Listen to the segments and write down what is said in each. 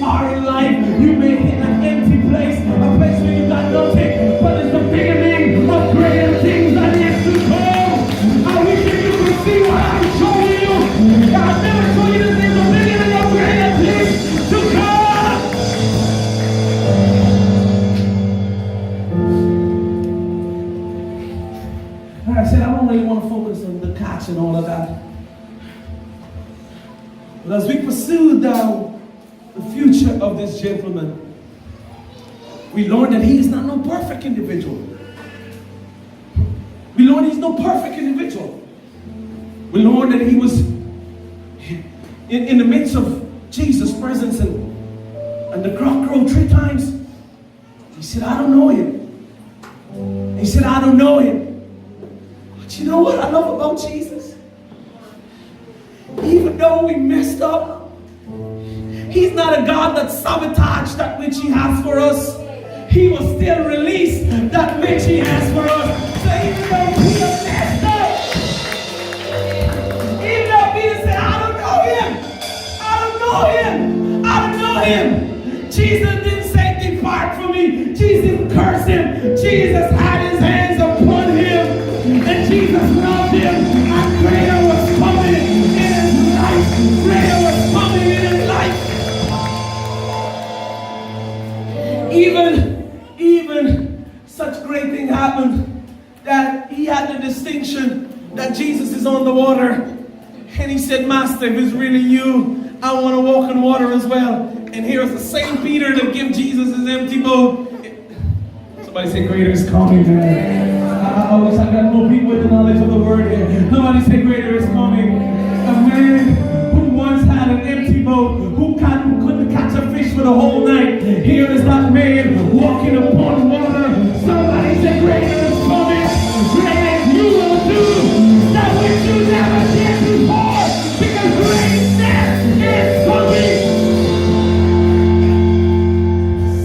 are in life. You may hit an empty place, a place where you got nothing, but it's the beginning of greater things that is to come. I wish that you could see what I'm showing you. God never told you this is the beginning of greater things to come. Like I said, I don't really want to focus on the catch and all of that. But as we pursue down the future of this gentleman, we learned that he is not no perfect individual. We learned he's no perfect individual. We learned that he was in the midst of Jesus' presence, and the cock crowed 3 times. He said, I don't know him. He said, I don't know him. But you know what I love about Jesus? Even though we messed up, he's not a God that sabotaged that which he has for us. He will still release that which he has for us. So even though Peter messed up, even though Peter said, I don't know him, I don't know him, I don't know him, Jesus didn't say, depart from me. Jesus cursed him. Jesus had his hands upon him, and Jesus loved him, and greater was coming in his life. Greater was coming in his life. Even such great thing happened that he had the distinction that Jesus is on the water, and he said, Master, if it's really you, I want to walk on water as well. And here's the same Peter that gave Jesus his empty boat. Somebody say, greater is coming, man. I wish I got more people with the knowledge of the word here. Somebody say, greater is coming. A man who once had an empty boat, who couldn't catch a fish for the whole night. Here is that man walking upon water. Somebody say, greater is coming. Greater you will do that which you never did before. Because greatness is coming.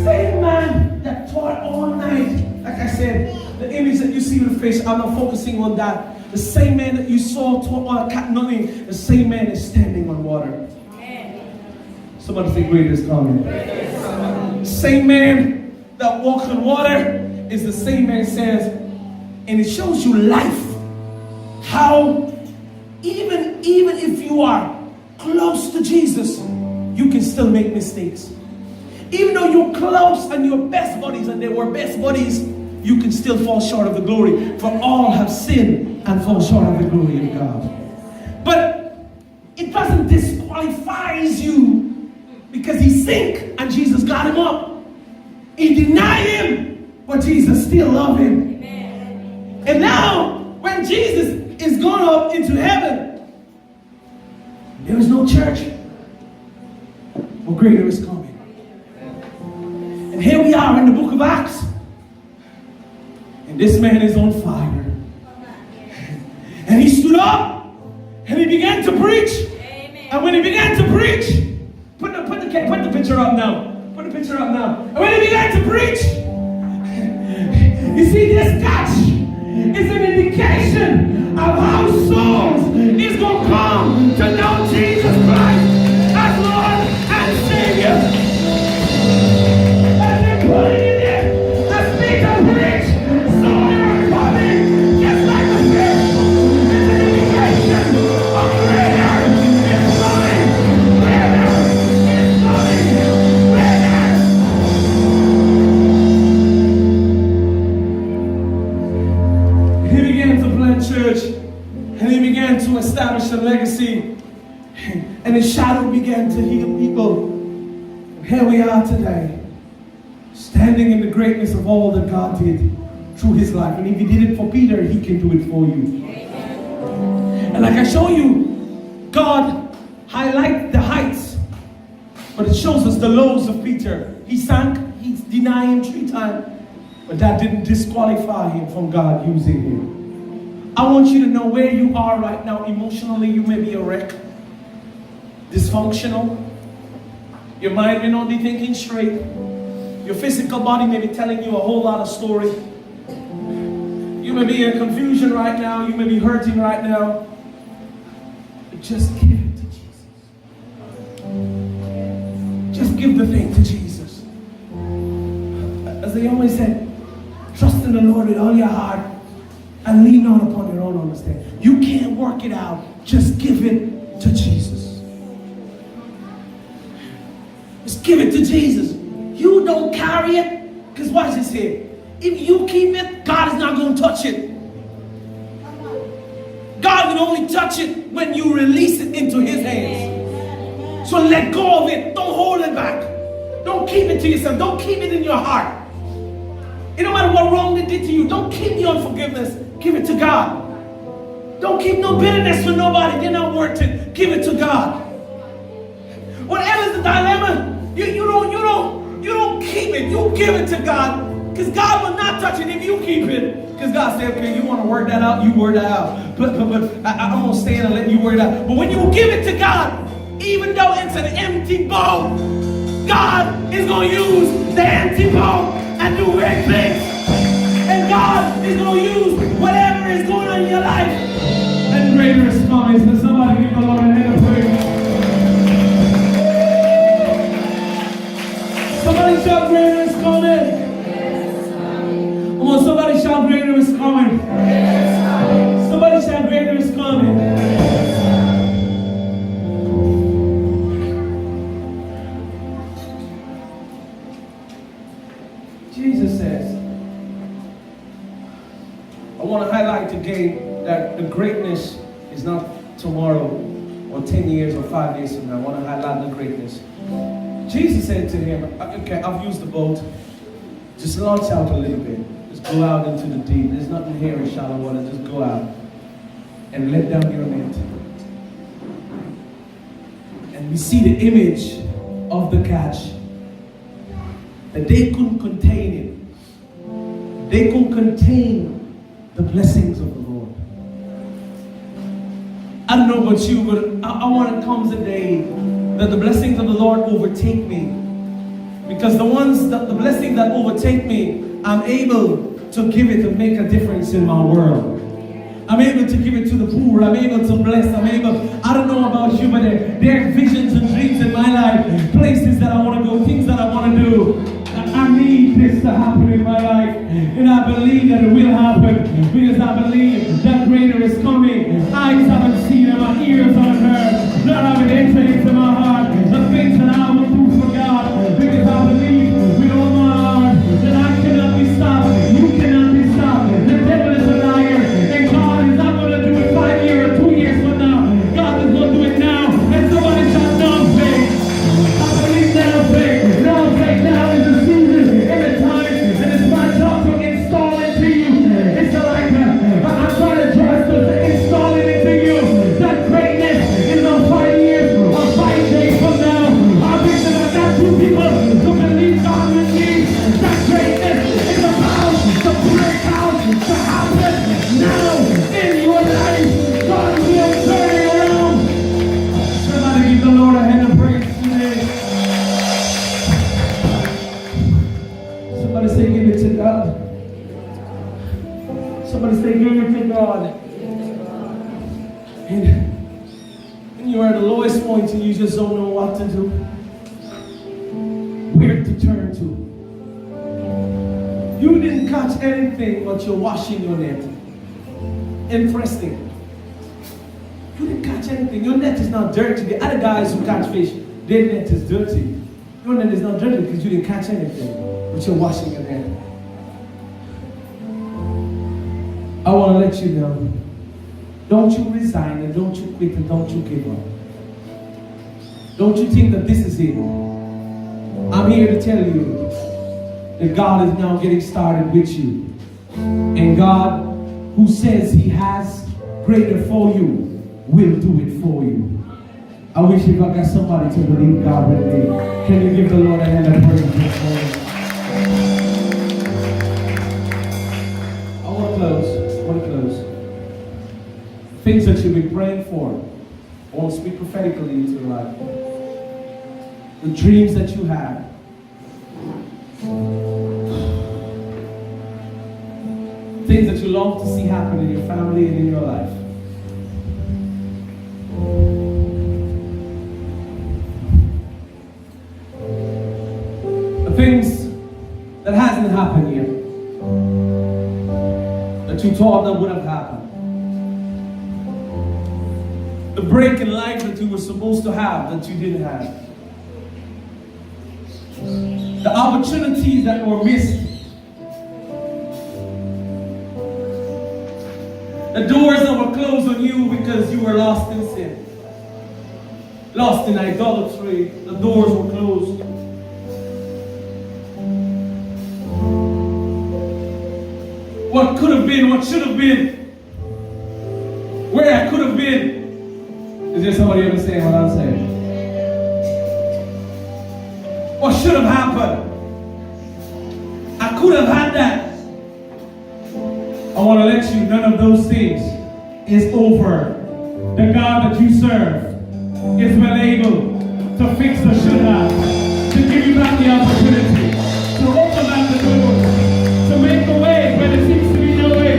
Same man that taught all night. Like I said, the image that you see with the fish, I'm not focusing on that. The same man that you saw taught on cat nothing, the same man is standing on water. Somebody say, greater is coming. Same man that walks on water is the same man says, and it shows you life. How even if you are close to Jesus, you can still make mistakes. Even though you're close and you're best buddies, and they were best buddies, you can still fall short of the glory. For all have sinned and fall short of the glory of God. But it doesn't disqualify you because he sank and Jesus got him up. He denied him, but Jesus still loved him. Amen. And now, when Jesus is gone up into heaven, there is no church, but greater is coming. And here we are in the book of Acts. And this man is on fire. And he stood up and he began to preach. Amen. And when he began to preach, put the picture up now. Put the picture up now. And when he began to preach, you see, this catch is an indication of how souls is going to come to know Jesus Christ as Lord and Savior. And they put it in there. The speaker preached. Church, and he began to establish a legacy, and his shadow began to heal people. And here we are today, standing in the greatness of all that God did through his life. And if he did it for Peter, he can do it for you. And like I show you, God highlights the heights, but it shows us the lows of Peter. He sank, he denied him 3 times, but that didn't disqualify him from God using him. I want you to know where you are right now emotionally. You may be a wreck, dysfunctional. Your mind may not be thinking straight. Your physical body may be telling you a whole lot of story. You may be in confusion right now. You may be hurting right now. But just give it to Jesus. Just give the thing to Jesus. As they always said, trust in the Lord with all your heart and lean not upon your own understanding. You can't work it out. Just give it to Jesus. Just give it to Jesus. You don't carry it. Because watch this here. If you keep it, God is not going to touch it. God will only touch it when you release it into His hands. So let go of it. Don't hold it back. Don't keep it to yourself. Don't keep it in your heart. It don't matter what wrong they did to you. Don't keep the unforgiveness. Give it to God. Don't keep no bitterness for nobody. They're not worth it. Give it to God. Whatever's the dilemma, you don't keep it. You give it to God. Because God will not touch it if you keep it. Because God said, okay, you want to work that out? You work that out. But I'm going to stand and let you work it out. But when you give it to God, even though it's an empty bowl, God is going to use the empty bowl and do great things. And God is going to use whatever is going on in your life. And greater is coming. So somebody give the Lord a hand of praise. Somebody shout, greater is coming. Come on, somebody shout, greater is coming. Somebody shout, greater is coming. Jesus says, I want to highlight again that the greatness is not tomorrow or 10 years or 5 years from now. I want to highlight the greatness. Jesus said to him, okay, I've used the boat. Just launch out a little bit. Just go out into the deep. There's nothing here in shallow water. Just go out and let down your net. And we see the image of the catch. That they couldn't contain it. They couldn't contain the blessings of the Lord. I don't know about you, but I want it comes a day that the blessings of the Lord overtake me. Because the blessings that overtake me, I'm able to give it to make a difference in my world. I'm able to give it to the poor. I'm able to bless. I don't know about you, but there are visions and dreams in my life. Places that I want to go, things that I want to do. I need this to happen in my life. And I believe that it will happen. Because I believe that greater is coming. Eyes haven't seen and my ears haven't heard. Not having entered into my heart. The things that I will do for God. Because I believe with all my heart that I cannot be stopped. You cannot be stopped. The devil is a liar. And God is not going to do it 5 years or 2 years from now. God is going to do it now. And somebody shout down faith. I believe now faith. Now faith. Now is the season and the time. And it's my job to install it to you. It's like I'm trying to trust to install it into you. That greatness in the 5 years or 5 days from now. I wish that I got 2 people to believe God with me. That greatness is about to break out, to happen now in your life. God will turn it around. Somebody give the Lord a hand of praise today. Somebody say give it to God. Somebody say give it to God. And you're at the lowest point and you just don't know what to do. Where to turn to. You didn't catch anything but you're washing your net. Interesting. You didn't catch anything. Your net is not dirty. The other guys who catch fish, their net is dirty. Your net is not dirty because you didn't catch anything, but you're washing your net. I want to let you know, don't you resign and don't you quit and don't you give up. Don't you think that this is it. I'm here to tell you that God is now getting started with you. And God, who says He has greater for you, will do it for you. I wish if I got somebody to believe God with me. Can you give the Lord a hand of praise this morning? I want to close. Things that you've been praying for. I want to speak prophetically into your life. The dreams that you have. Things that you long to see happen in your family and in your life. things that hasn't happened yet, that you thought that would have happened. The break in life that you were supposed to have that you didn't have. The opportunities that were missed. The doors that were closed on you because you were lost in sin. Lost in idolatry. The doors were closed. What could have been, what should have been, where I could have been. Is there somebody understand what I'm saying? What should have happened? I could have had that. I want to let you, none of those things is over. The God that you serve is well able to fix the should have, to give you back the opportunity, to open back the door, to make a way where there seems to be no way.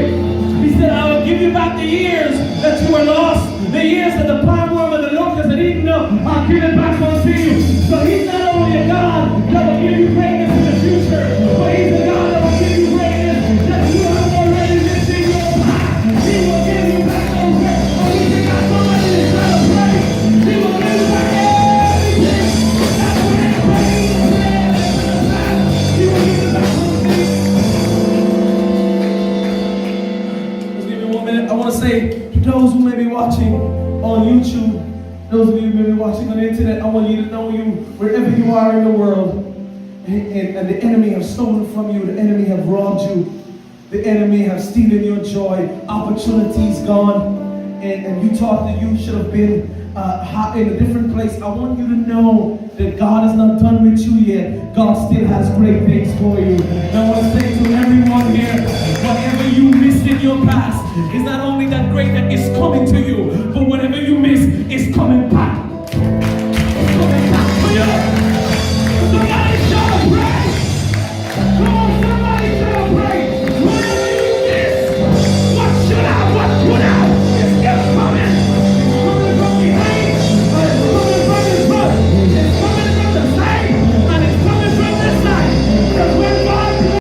He said, I will give you back the years that you were lost, the years that the palmworm and the locust had eaten up. I'll give it back unto you. So he's not only a God that will give you greatness in the future, but he's a God that will give you greatness that you have already missed in your past. He will give you back those words. Oh, we think I so much in his time of praise. He will give you back everything. That's what it's praise. He will give you back those things. Just give me 1 minute. I want to say to those who may be watching on YouTube, those of you who may be watching on the internet, I want you to know you wherever you are in the world. And the enemy have stolen from you, the enemy have robbed you, the enemy have stolen your joy, opportunities gone, and you thought that you should have been in a different place. I want you to know that God is not done with you yet. God still has great things for you. And I want to say to everyone here, whatever you missed in your past is not only that great that is coming to you, but whatever you miss is coming back.